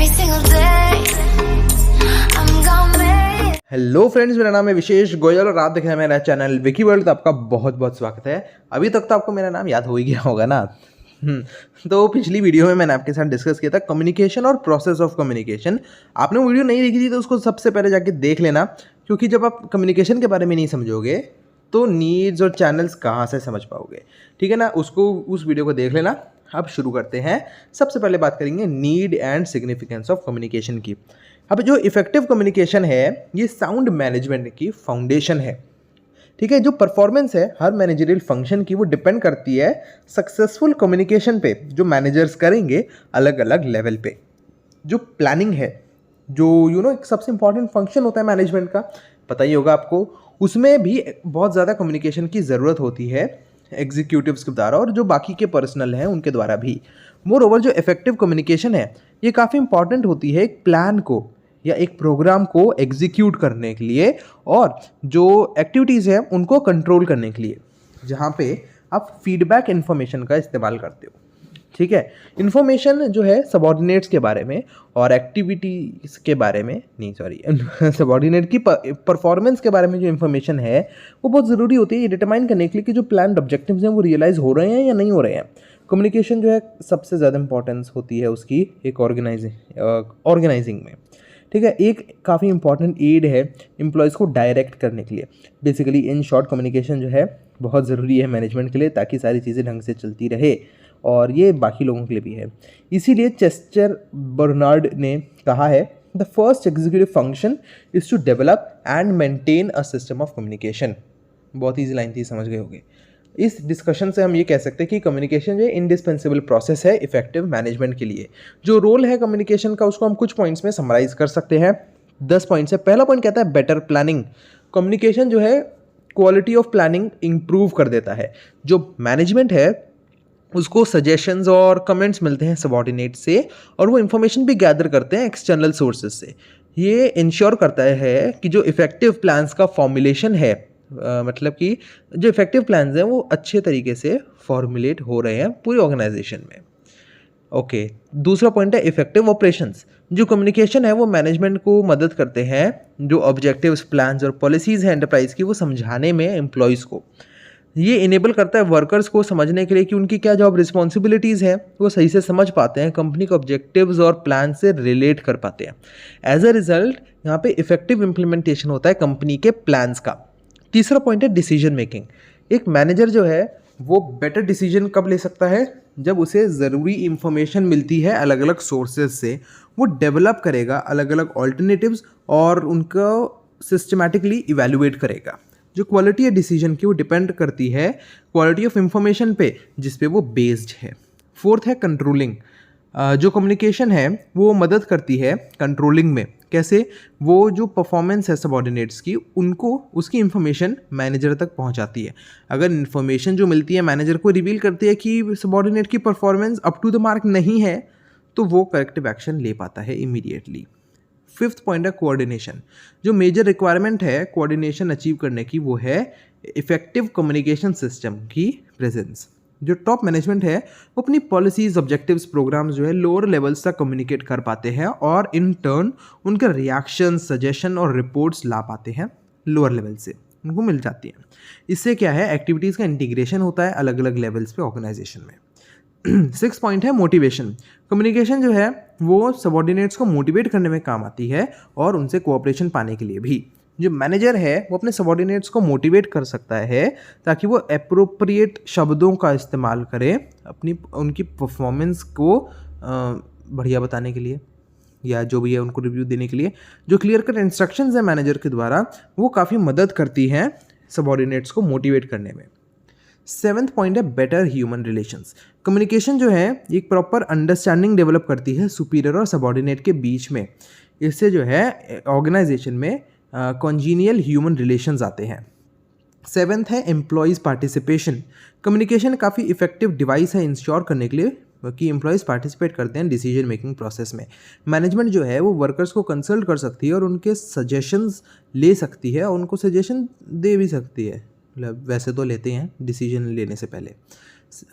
every single day. I'm gonna make hello friends, मेरा नाम है विशेष गोयल और आप देख रहे हैं मेरा चैनल विकी वर्ल्ड। तो आपका बहुत बहुत स्वागत है। अभी तक तो आपको मेरा नाम याद हो ही गया होगा ना। तो पिछली वीडियो में मैंने आपके साथ डिस्कस किया था कम्युनिकेशन और प्रोसेस ऑफ कम्युनिकेशन। आपने वो वीडियो नहीं देखी थी तो उसको सबसे पहले जाके देख लेना, क्योंकि जब आप कम्युनिकेशन के बारे में नहीं समझोगे तो नीड्स और चैनल्स कहाँ से समझ पाओगे। ठीक है ना, उस वीडियो को देख लेना। अब शुरू करते हैं। सबसे पहले बात करेंगे need and significance of communication की। अब जो इफेक्टिव कम्युनिकेशन है ये साउंड मैनेजमेंट की फाउंडेशन है। ठीक है, जो परफॉर्मेंस है हर मैनेजरियल फंक्शन की वो डिपेंड करती है सक्सेसफुल कम्युनिकेशन पे, जो मैनेजर्स करेंगे अलग अलग लेवल पे। जो प्लानिंग है, जो एक सबसे इंपॉर्टेंट फंक्शन होता है मैनेजमेंट का, पता ही होगा आपको, उसमें भी बहुत ज़्यादा कम्युनिकेशन की ज़रूरत होती है एग्जीक्यूटिव्स के द्वारा और जो बाकी के पर्सनल हैं उनके द्वारा भी। मोर ओवर जो इफेक्टिव कम्युनिकेशन है ये काफ़ी इंपॉर्टेंट होती है एक प्लान को या एक प्रोग्राम को एग्जीक्यूट करने के लिए और जो एक्टिविटीज़ हैं उनको कंट्रोल करने के लिए, जहाँ पे आप फीडबैक इन्फॉर्मेशन का इस्तेमाल करते हो। ठीक है, इन्फॉर्मेशन जो है सबॉर्डिनेट्स के बारे में और एक्टिविटीज़ के बारे में नहीं, सॉरी सबॉर्डिनेट की परफॉर्मेंस के बारे में जो इन्फॉर्मेशन है वो बहुत ज़रूरी होती है ये डिटरमाइन करने के लिए कि जो प्लान्ड ऑब्जेक्टिव्स हैं वो रियलाइज़ हो रहे हैं या नहीं हो रहे हैं। कम्युनिकेशन जो है सबसे ज़्यादा इंपॉर्टेंस होती है उसकी एक ऑर्गेनाइजिंग में। ठीक है, एक काफ़ी इंपॉर्टेंट एड है एम्प्लॉयज़ को डायरेक्ट करने के लिए। बेसिकली इन शॉर्ट कम्युनिकेशन जो है बहुत ज़रूरी है मैनेजमेंट के लिए, ताकि सारी चीज़ें ढंग से चलती रहे और ये बाकी लोगों के लिए भी है। इसीलिए चेस्टर बर्नार्ड ने कहा है, the first executive function is to develop and maintain a system of communication. बहुत ईजी लाइन थी, समझ गए होंगे। इस डिस्कशन से हम ये कह सकते हैं कि कम्युनिकेशन जो है इंडिस्पेंसिबल प्रोसेस है इफेक्टिव मैनेजमेंट के लिए। जो रोल है कम्युनिकेशन का उसको हम कुछ पॉइंट्स में समराइज कर सकते हैं। 10 पॉइंट्स है। पहला पॉइंट कहता है बेटर प्लानिंग। कम्युनिकेशन जो है क्वालिटी ऑफ प्लानिंग इंप्रूव कर देता है। जो मैनेजमेंट है उसको सजेशंस और कमेंट्स मिलते हैं सबॉर्डिनेट से और वो इन्फॉर्मेशन भी गैदर करते हैं एक्सटर्नल सोर्सेज से। ये इंश्योर करता है कि जो इफेक्टिव प्लान्स का फॉर्मुलेशन है, मतलब कि जो इफेक्टिव प्लान्स हैं वो अच्छे तरीके से फॉर्मुलेट हो रहे हैं पूरी ऑर्गेनाइजेशन में। ओके, दूसरा पॉइंट है इफेक्टिव ऑपरेशंस। जो कम्युनिकेशन है वो मैनेजमेंट को मदद करते हैं जो ऑब्जेक्टिव्स, प्लान्स और पॉलिसीज़ हैं एंटरप्राइज की वो समझाने में एम्प्लॉयज़ को। ये इनेबल करता है वर्कर्स को समझने के लिए कि उनकी क्या जॉब रिस्पॉन्सिबिलिटीज़ हैं, वो सही से समझ पाते हैं, कंपनी के ऑब्जेक्टिव्स और प्लान से रिलेट कर पाते हैं। एज अ रिजल्ट यहाँ पे इफेक्टिव इम्प्लीमेंटेशन होता है कंपनी के प्लान्स का। तीसरा पॉइंट है डिसीजन मेकिंग। एक मैनेजर जो है वो बेटर डिसीजन कब ले सकता है, जब उसे ज़रूरी इंफॉर्मेशन मिलती है अलग अलग सोर्सेज से। वो डेवलप करेगा अलग अलग ऑल्टरनेटिव्स और उनको सिस्टमैटिकली इवेल्युएट करेगा। जो क्वालिटी है डिसीजन की वो डिपेंड करती है क्वालिटी ऑफ इंफॉर्मेशन पे जिस पे वो बेस्ड है। फोर्थ है कंट्रोलिंग। जो कम्युनिकेशन है वो मदद करती है कंट्रोलिंग में। कैसे? वो जो परफॉर्मेंस है सबॉर्डिनेट्स की उनको उसकी इन्फॉर्मेशन मैनेजर तक पहुंचाती है। अगर इन्फॉर्मेशन जो मिलती है मैनेजर को रिवील करती है कि सबॉर्डिनेट की performance up to the mark नहीं है, तो वो करेक्टिव एक्शन ले पाता है इमीडिएटली। फिफ्थ पॉइंट है कोऑर्डिनेशन। जो मेजर रिक्वायरमेंट है कोऑर्डिनेशन अचीव करने की वो है इफेक्टिव कम्युनिकेशन सिस्टम की प्रेजेंस। जो टॉप मैनेजमेंट है वो अपनी पॉलिसीज, ऑब्जेक्टिव्स, प्रोग्राम्स जो है लोअर लेवल्स तक कम्युनिकेट कर पाते हैं और इन टर्न उनके रिएक्शन, सजेशन और रिपोर्ट्स ला पाते हैं लोअर लेवल से, उनको मिल जाती हैं। इससे क्या है, एक्टिविटीज़ का इंटीग्रेशन होता है अलग अलग लेवल्स पे ऑर्गेनाइजेशन में। 6 पॉइंट है मोटिवेशन। कम्युनिकेशन जो है वो सबॉर्डिनेट्स को मोटिवेट करने में काम आती है और उनसे कोऑपरेशन पाने के लिए भी। जो मैनेजर है वो अपने सबॉर्डिनेट्स को मोटिवेट कर सकता है ताकि वो एप्रोप्रिएट शब्दों का इस्तेमाल करें उनकी परफॉर्मेंस को बढ़िया बताने के लिए या जो भी है उनको रिव्यू देने के लिए। जो क्लियर कट इंस्ट्रक्शंस है मैनेजर के द्वारा वो काफ़ी मदद करती हैं सबॉर्डिनेट्स को मोटिवेट करने में। 7th पॉइंट है बेटर ह्यूमन रिलेशंस। कम्युनिकेशन जो है एक प्रॉपर अंडरस्टैंडिंग डेवलप करती है सुपीरियर और सबॉर्डिनेट के बीच में। इससे जो है ऑर्गेनाइजेशन में कॉन्जीनियल ह्यूमन रिलेशंस आते हैं। 7th है एम्प्लॉयज़ पार्टिसिपेशन। कम्युनिकेशन काफ़ी इफेक्टिव डिवाइस है इंश्योर करने के लिए कि एम्प्लॉयज़ पार्टिसिपेट करते हैं डिसीजन मेकिंग प्रोसेस में। मैनेजमेंट जो है वो वर्कर्स को कंसल्ट कर सकती है और उनके सजेशंस ले सकती है और उनको सजेशन दे भी सकती है, मतलब वैसे तो लेते हैं डिसीजन लेने से पहले।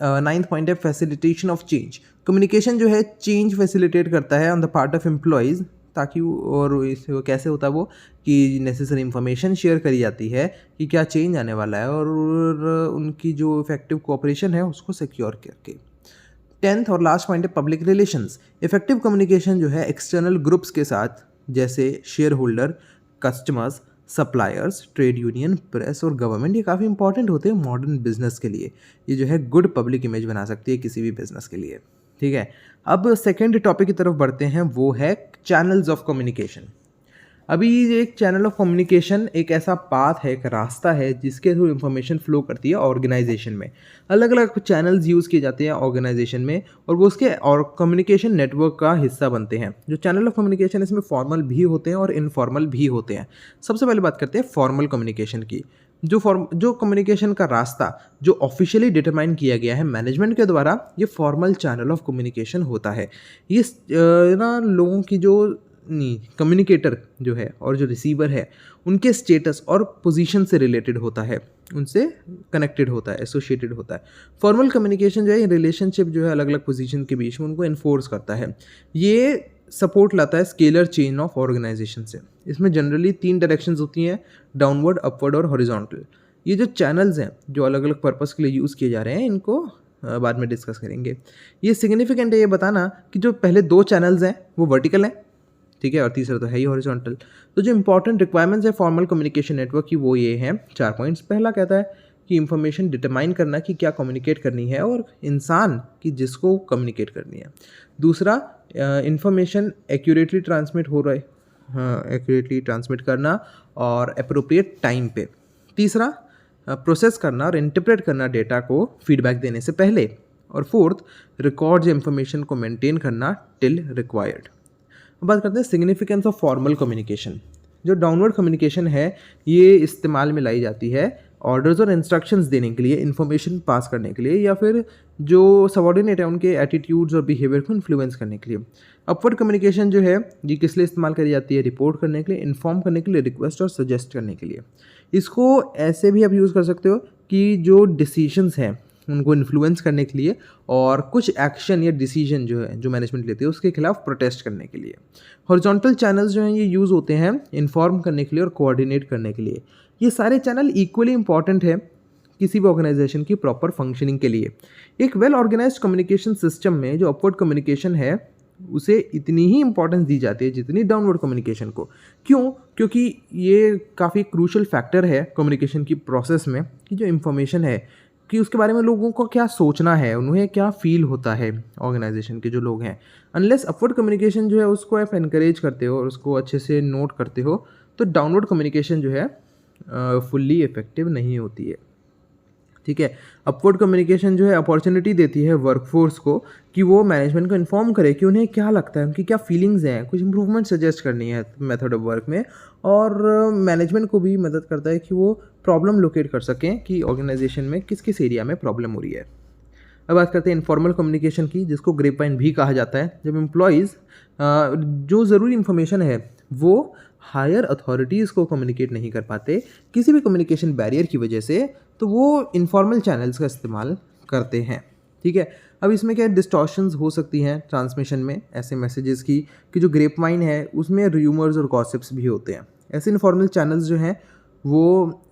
नाइन्थ पॉइंट है फैसिलिटेशन ऑफ चेंज। कम्युनिकेशन जो है चेंज फैसिलिटेट करता है on the part of employees, ताकि और इसे कैसे होता है वो कि नेसेसरी इंफॉर्मेशन शेयर करी जाती है कि क्या चेंज आने वाला है, और उनकी जो इफेक्टिव कोऑपरेशन है उसको सिक्योर करके। 10th और लास्ट पॉइंट है पब्लिक रिलेशंस। इफेक्टिव कम्युनिकेशन जो है एक्सटर्नल ग्रुप्स के साथ, जैसे share holder, customers, suppliers, trade union, press और गवर्नमेंट, ये काफ़ी इंपॉर्टेंट होते हैं मॉडर्न बिजनेस के लिए। ये जो है गुड पब्लिक इमेज बना सकती है किसी भी बिजनेस के लिए। ठीक है, अब सेकेंड टॉपिक की तरफ बढ़ते हैं, वो है चैनल्स ऑफ कम्युनिकेशन। अभी एक चैनल ऑफ कम्युनिकेशन एक ऐसा पाथ है, एक रास्ता है जिसके थ्रू इंफॉर्मेशन फ्लो करती है ऑर्गेनाइजेशन में। अलग अलग चैनल्स यूज़ किए जाते हैं ऑर्गेनाइजेशन में, और वो उसके और कम्युनिकेशन नेटवर्क का हिस्सा बनते हैं। जो चैनल ऑफ कम्युनिकेशन इसमें फॉर्मल भी होते हैं और इनफॉर्मल भी होते हैं। सबसे पहले बात करते हैं फॉर्मल कम्युनिकेशन की। जो कम्युनिकेशन का रास्ता जो ऑफिशियली डिटरमाइन किया गया है मैनेजमेंट के द्वारा, ये फॉर्मल चैनल ऑफ कम्युनिकेशन होता है। ये ना लोगों की जो कम्युनिकेटर जो है और जो रिसीवर है उनके स्टेटस और पोजीशन से रिलेटेड होता है, उनसे कनेक्टेड होता है, एसोसिएटेड होता है। फॉर्मल कम्युनिकेशन जो है रिलेशनशिप जो है अलग अलग पोजीशन के बीच में उनको इन्फोर्स करता है। ये सपोर्ट लाता है स्केलर चेन ऑफ ऑर्गेनाइजेशन से। इसमें जनरली 3 डायरेक्शंस होती हैं, डाउनवर्ड, अपवर्ड और हॉरिजॉन्टल। ये जो चैनल्स हैं जो अलग अलग पर्पस के लिए यूज़ किए जा रहे हैं, इनको बाद में डिस्कस करेंगे। ये सिग्निफिकेंट है ये बताना कि जो पहले 2 चैनल्स हैं वो वर्टिकल हैं, ठीक है, और तीसरा तो है ही हॉरिजॉन्टल। तो जो इंपॉर्टेंट रिक्वायरमेंट्स है फॉर्मल कम्युनिकेशन नेटवर्क की वो ये हैं 4 पॉइंट्स। पहला कहता है कि इंफॉर्मेशन डिटरमाइन करना कि क्या कम्युनिकेट करनी है और इंसान की जिसको कम्युनिकेट करनी है। दूसरा, इंफॉर्मेशन एक्यूरेटली ट्रांसमिट हो रहा है, एक्यूरेटली ट्रांसमिट करना और अप्रोप्रिएट टाइम पे। तीसरा, प्रोसेस करना और इंटरप्रेट करना डेटा को फीडबैक देने से पहले। और फोर्थ, रिकॉर्ड्स इंफॉर्मेशन को मेंटेन करना टिल रिक्वायर्ड। बात करते हैं सिग्निफिकेंस ऑफ फॉर्मल कम्युनिकेशन। जो डाउनवर्ड कम्युनिकेशन है ये इस्तेमाल में लाई जाती है ऑर्डर्स और इंस्ट्रक्शंस देने के लिए, इन्फॉर्मेशन पास करने के लिए, या फिर जो सबऑर्डिनेट है उनके एटीट्यूड्स और बिहेवियर को इन्फ्लुएंस करने के लिए। अपवर्ड कम्युनिकेशन जो है ये किस लिए इस्तेमाल करी जाती है? रिपोर्ट करने के लिए, इन्फॉर्म करने के लिए, रिक्वेस्ट और सजेस्ट करने के लिए। इसको ऐसे भी आप यूज़ कर सकते हो कि जो डिसीजंस हैं उनको इन्फ्लुएंस करने के लिए, और कुछ एक्शन या डिसीजन जो है जो मैनेजमेंट लेती है उसके खिलाफ प्रोटेस्ट करने के लिए। हॉरिजॉन्टल चैनल्स जो हैं ये यूज़ होते हैं इन्फॉर्म करने के लिए और कोऑर्डिनेट करने के लिए। ये सारे चैनल इक्वली इंपॉर्टेंट है किसी भी ऑर्गेनाइजेशन की प्रॉपर फंक्शनिंग के लिए। एक वेल ऑर्गेनाइज्ड कम्युनिकेशन सिस्टम में जो अपवर्ड कम्युनिकेशन है उसे इतनी ही इंपॉर्टेंस दी जाती है जितनी डाउनवर्ड कम्युनिकेशन को। क्यों? क्योंकि ये काफ़ी क्रूशल फैक्टर है कम्युनिकेशन की प्रोसेस में कि जो इन्फॉर्मेशन है कि उसके बारे में लोगों को क्या सोचना है, उन्हें क्या फील होता है ऑर्गेनाइजेशन के जो लोग हैं। अनलेस अपवर्ड कम्युनिकेशन जो है उसको आप एनकरेज करते हो और उसको अच्छे से नोट करते हो तो डाउनवर्ड कम्युनिकेशन जो है फुल्ली इफेक्टिव नहीं होती है। ठीक है, अपवर्ड कम्युनिकेशन जो है अपॉर्चुनिटी देती है वर्कफोर्स को कि वो मैनेजमेंट को इन्फॉर्म करे कि उन्हें क्या लगता है, उनकी क्या फीलिंग्स हैं, कुछ इंप्रूवमेंट सजेस्ट करनी है मेथड ऑफ वर्क में। और मैनेजमेंट को भी मदद करता है कि वो प्रॉब्लम लोकेट कर सकें कि ऑर्गेनाइजेशन में किस किस एरिया में प्रॉब्लम हो रही है। अब बात करते हैं इनफॉर्मल कम्युनिकेशन की, जिसको ग्रेपवाइन भी कहा जाता है। जब एम्प्लॉयज़ जो ज़रूरी इन्फॉर्मेशन है वो हायर अथॉरिटीज़ को कम्युनिकेट नहीं कर पाते किसी भी कम्युनिकेशन बैरियर की वजह से, तो वो इनफॉर्मल चैनल्स का इस्तेमाल करते हैं। ठीक है, अब इसमें क्या डिस्टॉर्शंस हो सकती हैं ट्रांसमिशन में ऐसे मैसेजेस की कि जो ग्रेपवाइन है उसमें र्यूमर्स और गॉसिप्स भी होते हैं। ऐसे इनफॉर्मल चैनल्स जो हैं वो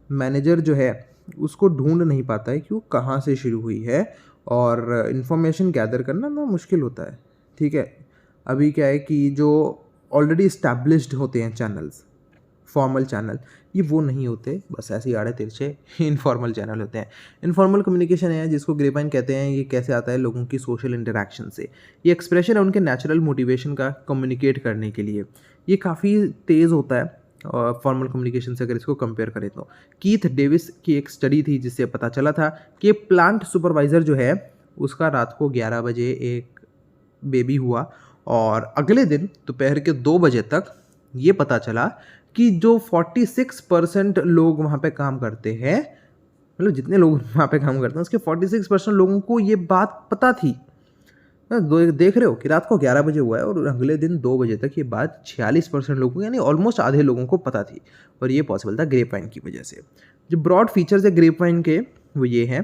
मैनेजर जो है उसको ढूंढ नहीं पाता है कि वो कहाँ से शुरू हुई है, और इन्फॉर्मेशन गैदर करना ना मुश्किल होता है। ठीक है, अभी क्या है कि जो ऑलरेडी इस्टेब्लिश्ड होते हैं चैनल्स, फॉर्मल चैनल, ये वो नहीं होते, बस ऐसे ही आड़े तिरछे इनफॉर्मल चैनल होते हैं। इनफॉर्मल कम्युनिकेशन है जिसको ग्रेपवाइन कहते हैं, ये कैसे आता है लोगों की सोशल इंटरेक्शन से। ये एक्सप्रेशन है उनके नेचुरल मोटिवेशन का कम्युनिकेट करने के लिए। ये काफ़ी तेज़ होता है फॉर्मल कम्युनिकेशन से अगर इसको कंपेयर करें तो। कीथ डेविस की एक स्टडी थी जिससे पता चला था कि प्लांट सुपरवाइज़र जो है उसका रात को 11 बजे एक बेबी हुआ, और अगले दिन दोपहर के 2 बजे तक ये पता चला कि जो 46% लोग वहाँ पे काम करते हैं, मतलब जितने लोग वहाँ पे काम करते हैं उसके 46% लोगों को ये बात पता थी। देख रहे हो कि रात को 11 बजे हुआ है और अगले दिन 2 बजे तक ये बात 46% लोगों को, यानी ऑलमोस्ट आधे लोगों को पता थी, और ये पॉसिबल था ग्रेपवाइन की वजह से। जो ब्रॉड फीचर्स है ग्रेपवाइन के वो ये हैं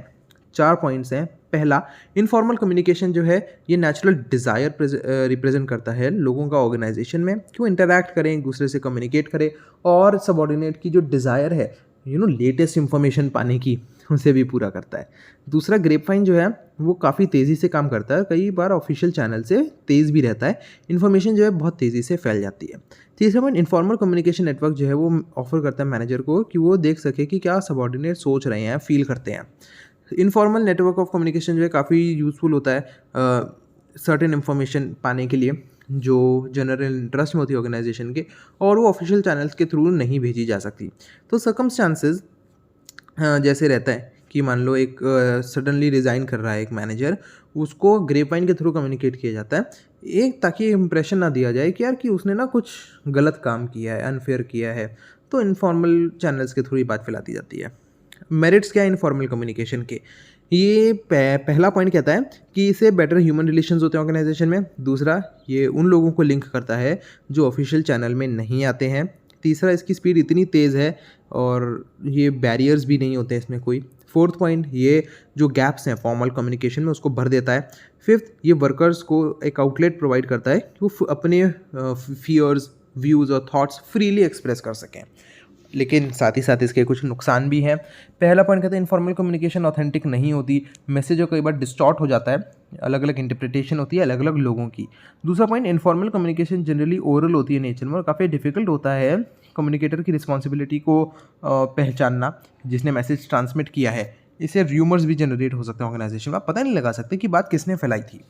4 पॉइंट्स हैं। पहला, इनफॉर्मल कम्युनिकेशन जो है ये नेचुरल डिज़ायर रिप्रेजेंट करता है लोगों का ऑर्गेनाइजेशन में कि वो इंटरैक्ट करें, एक दूसरे से कम्युनिकेट करें, और सबऑर्डिनेट की जो डिज़ायर है लेटेस्ट इन्फॉर्मेशन पाने की, उसे भी पूरा करता है। दूसरा, ग्रेपवाइन जो है वो काफ़ी तेज़ी से काम करता है, कई बार ऑफिशियल चैनल से तेज़ भी रहता है, इन्फॉर्मेशन जो है बहुत तेज़ी से फैल जाती है। तीसरा पॉइंट, इनफॉर्मल कम्युनिकेशन नेटवर्क जो है वो ऑफर करता है मैनेजर को कि वो देख सके कि क्या सबऑर्डिनेट सोच रहे हैं, फील करते हैं। इनफॉर्मल नेटवर्क ऑफ कम्युनिकेशन जो है काफ़ी यूज़फुल होता है सर्टेन इन्फॉर्मेशन पाने के लिए जो जनरल इंटरेस्ट में होती है ऑर्गेनाइजेशन के, और वो ऑफिशियल चैनल्स के थ्रू नहीं भेजी जा सकती। तो सर्कमस्टांसेस जैसे रहता है कि मान लो एक सडनली रिज़ाइन कर रहा है एक मैनेजर, उसको ग्रेपवाइन के थ्रू कम्युनिकेट किया जाता है, एक ताकि इम्प्रेशन ना दिया जाए कि यार कि उसने ना कुछ गलत काम किया है, अनफेयर किया है, तो इनफॉर्मल चैनल्स के थ्रू ये बात फैलाती जाती है। मेरिट्स क्या है इनफॉर्मल कम्युनिकेशन के? ये पहला पॉइंट कहता है कि इससे बेटर ह्यूमन रिलेशंस होते हैं ऑर्गेनाइजेशन में। दूसरा, ये उन लोगों को लिंक करता है जो ऑफिशियल चैनल में नहीं आते हैं। तीसरा, इसकी स्पीड इतनी तेज़ है और ये बैरियर्स भी नहीं होते हैं इसमें कोई। फोर्थ पॉइंट, ये जो गैप्स हैं फॉर्मल कम्युनिकेशन में उसको भर देता है। फिफ्थ, ये वर्कर्स को एक आउटलेट प्रोवाइड करता है कि वो अपने फियर्स, व्यूज़ और थॉट्स फ्रीली एक्सप्रेस कर सकें। लेकिन साथ ही साथ इसके कुछ नुकसान भी हैं। पहला पॉइंट कहते हैं इनफॉर्मल कम्युनिकेशन ऑथेंटिक नहीं होती, मैसेज जो कई बार डिस्टॉर्ट हो जाता है, अलग अलग इंटरप्रिटेशन होती है अलग अलग लोगों की। दूसरा point, informal communication generally oral होती है नेचर में और काफ़ी डिफिकल्ट होता है कम्युनिकेटर की रिस्पॉन्सिबिलिटी को पहचानना जिसने मैसेज ट्रांसमिट किया है। इससे र्यूमर्स भी जनरेट हो सकते हैं ऑर्गेनाइजेशन में, आप पता नहीं लगा सकते कि बात किसने फैलाई थी।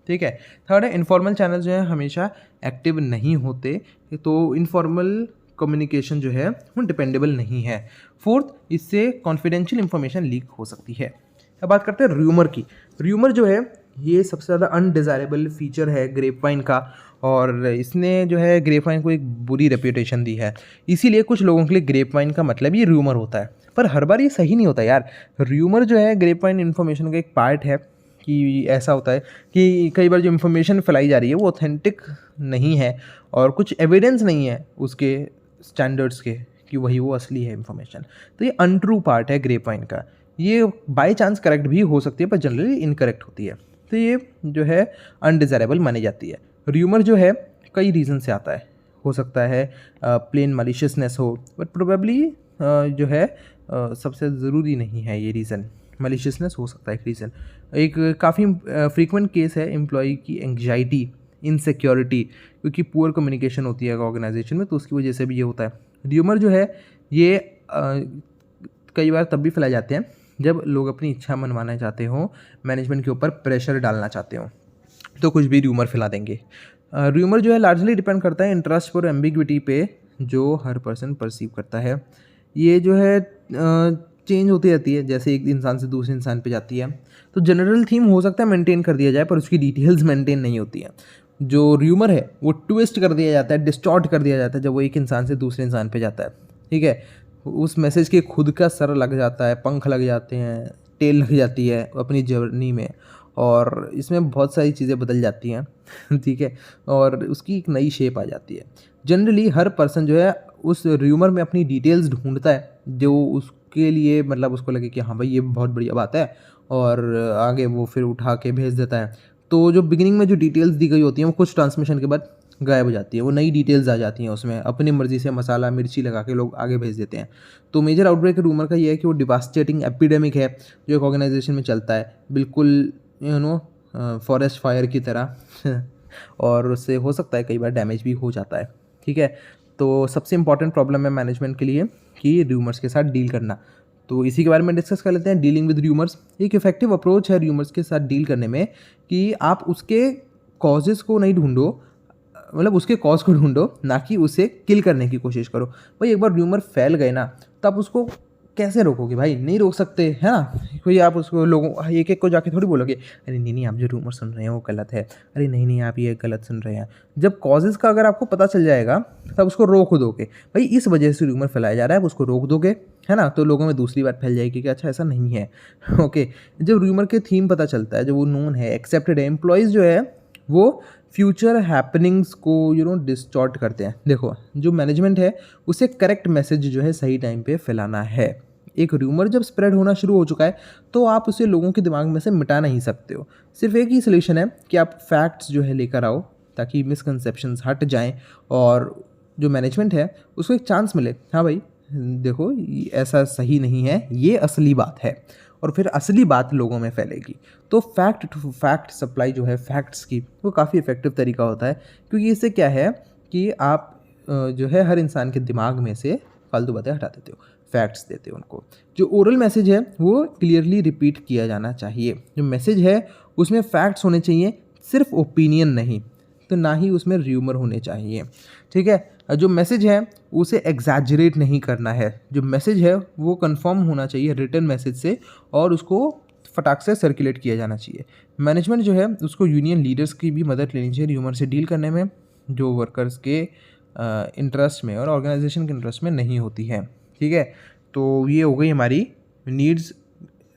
ठीक है। थर्ड है, इनफॉर्मल चैनल जो है हमेशा एक्टिव नहीं होते, तो इनफॉर्मल कम्युनिकेशन जो है वो डिपेंडेबल नहीं है। फोर्थ, इससे कॉन्फिडेंशियल इंफॉर्मेशन लीक हो सकती है। अब बात करते हैं र्यूमर की। र्यूमर जो है ये सबसे ज़्यादा अनडिज़ायरेबल फीचर है ग्रेपवाइन का, और इसने जो है ग्रेपवाइन को एक बुरी रेप्यूटेशन दी है। इसीलिए कुछ लोगों के लिए ग्रेपवाइन का मतलब ये र्यूमर होता है, पर हर बार ये सही नहीं होता यार। र्यूमर जो है ग्रेपवाइन इन्फॉर्मेशन का एक पार्ट है कि ऐसा होता है कि कई बार जो इन्फॉर्मेशन फैलाई जा रही है वो ऑथेंटिक नहीं है और कुछ एविडेंस नहीं है उसके स्टैंडर्ड्स के कि वही वो असली है इन्फॉर्मेशन, तो ये अनट्रू पार्ट है ग्रेपवाइन का। ये बाय चांस करेक्ट भी हो सकती है पर जनरली इनकरेक्ट होती है, तो ये जो है अनडिज़ायरेबल मानी जाती है। र्यूमर जो है कई रीज़न से आता है, हो सकता है प्लेन मलिशियसनेस हो, बट प्रोबेबली जो है सबसे ज़रूरी नहीं है ये रीज़न। मलिशियसनेस हो सकता है एक र्रीज़न। एक काफ़ी फ्रीक्वेंट केस है एम्प्लॉय की एंग्जाइटी, इनसिक्योरिटी, क्योंकि पुअर कम्युनिकेशन होती है ऑर्गेनाइजेशन में, तो उसकी वजह से भी ये होता है। र्यूमर जो है ये कई बार तब भी फैलाए जाते हैं जब लोग अपनी इच्छा मनवाना चाहते हो, मैनेजमेंट के ऊपर प्रेशर डालना चाहते हो, तो कुछ भी र्यूमर फैला देंगे। र्यूमर जो है लार्जली डिपेंड करता है इंटरेस्ट और एम्बिग्विटी पे जो हर पर्सन परसीव करता है। ये जो है चेंज होती रहती है, जैसे एक इंसान से दूसरे इंसान पे जाती है। तो जनरल थीम हो सकता है मेंटेन कर दिया जाए पर उसकी डिटेल्स मेंटेन नहीं होती हैं। जो र्यूमर है वो ट्विस्ट कर दिया जाता है, डिस्टॉर्ट कर दिया जाता है जब वो एक इंसान से दूसरे इंसान पे जाता है। ठीक है, उस मैसेज के खुद का सर लग जाता है, पंख लग जाते हैं, टेल लग जाती है अपनी जर्नी में, और इसमें बहुत सारी चीज़ें बदल जाती हैं। ठीक है, और उसकी एक नई शेप आ जाती है। जनरली हर पर्सन जो है उस र्यूमर में अपनी डिटेल्स ढूंढता है जो उसके लिए मतलब उसको लगे कि हाँ भाई ये बहुत बढ़िया बात है, और आगे वो फिर उठा के भेज देता है। तो जो बिगिनिंग में जो डिटेल्स दी गई होती हैं वो कुछ ट्रांसमिशन के बाद गायब हो जाती है, वो नई डिटेल्स आ जाती हैं उसमें, अपनी मर्जी से मसाला मिर्ची लगा के लोग आगे भेज देते हैं। तो मेजर आउटब्रेक रूमर का ये है कि वो डिवास्टेटिंग एपिडेमिक है जो एक ऑर्गेनाइजेशन में चलता है, बिल्कुल फॉरेस्ट फायर की तरह और उससे हो सकता है कई बार डैमेज भी हो जाता है। ठीक है, तो सबसे इंपॉर्टेंट प्रॉब्लम है मैनेजमेंट के लिए कि र्यूमर्स के साथ डील करना। तो इसी के बारे में डिस्कस कर लेते हैं, डीलिंग विद र्यूमर्स। एक इफेक्टिव अप्रोच है र्यूमर्स के साथ डील करने में कि आप उसके कॉजेज़ को नहीं ढूंढो, मतलब उसके कॉज को ढूंढो, ना कि उसे किल करने की कोशिश करो। भाई एक बार र्यूमर फैल गए ना तो आप उसको कैसे रोकोगे भाई, नहीं रोक सकते है ना। कोई आप उसको लोगों एक एक को जाके थोड़ी बोलोगे अरे नहीं आप जो रूमर सुन रहे हैं वो गलत है, अरे नहीं आप ये गलत सुन रहे हैं। जब कॉजेज़ का अगर आपको पता चल जाएगा तब उसको रोक दोगे, भाई इस वजह से रूमर फैलाया जा रहा है, आप उसको रोक दोगे है ना, तो लोगों में दूसरी बात फैल जाएगी कि अच्छा ऐसा नहीं है। ओके, जब रूमर के थीम पता चलता है, जब वो नोन है, एक्सेप्टेड है, एम्प्लॉयज़ जो है वो फ्यूचर हैपनिंग्स को डिस्टॉर्ट करते हैं। देखो जो मैनेजमेंट है उसे करेक्ट मैसेज जो है सही टाइम पे फैलाना है, एक र्यूमर जब स्प्रेड होना शुरू हो चुका है तो आप उसे लोगों के दिमाग में से मिटा नहीं सकते हो। सिर्फ एक ही सोल्यूशन है कि आप फैक्ट्स जो है लेकर आओ ताकि मिसकंसेप्शंस हट जाएं और जो मैनेजमेंट है उसको एक चांस मिले, हाँ भाई देखो ऐसा सही नहीं है, ये असली बात है, और फिर असली बात लोगों में फैलेगी। तो फैक्ट टू फैक्ट सप्लाई जो है फैक्ट्स की, वो काफ़ी इफ़ेक्टिव तरीका होता है, क्योंकि इससे क्या है कि आप जो है हर इंसान के दिमाग में से फालतू बातें हटा देते हो, फैक्ट्स देते हो उनको। जो ओरल मैसेज है वो क्लियरली रिपीट किया जाना चाहिए। जो मैसेज है उसमें फैक्ट्स होने चाहिए, सिर्फ ओपिनियन नहीं, तो ना ही उसमें र्यूमर होने चाहिए, ठीक है। जो मैसेज है उसे एग्जैजरेट नहीं करना है, जो मैसेज है वो कंफर्म होना चाहिए रिटन मैसेज से और उसको फटाक से सर्कुलेट किया जाना चाहिए। मैनेजमेंट जो है उसको यूनियन लीडर्स की भी मदद लेनी चाहिए र्यूमर से डील करने में, जो वर्कर्स के इंटरेस्ट में और ऑर्गेनाइजेशन के इंटरेस्ट में नहीं होती है, ठीक है। तो ये हो गई हमारी नीड्स,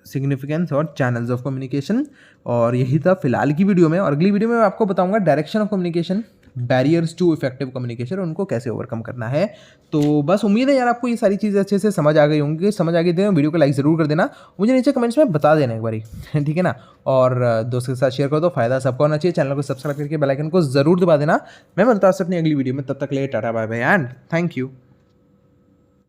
सिग्निफिकेंस और चैनल्स ऑफ कम्युनिकेशन, और यही था फिलहाल की वीडियो में। और अगली वीडियो में मैं आपको बताऊंगा direction of communication, barriers to effective communication, उनको कैसे ओवरकम करना है। तो बस उम्मीद है यार आपको ये सारी चीज़ें अच्छे से समझ आ गई होंगी। समझ आ गई तो वीडियो को लाइक ज़रूर कर देना, मुझे नीचे कमेंट्स में बता देना एक बारी, ठीक है ना। और दोस्तों के साथ शेयर कर दो, फायदा सबको होना चाहिए। चैनल को सब्सक्राइब करके बेल आइकन को जरूर दबा देना। मैं मिलता हूं आपसे अपनी अगली वीडियो में, तब तक के लिए tata bye bye and thank you.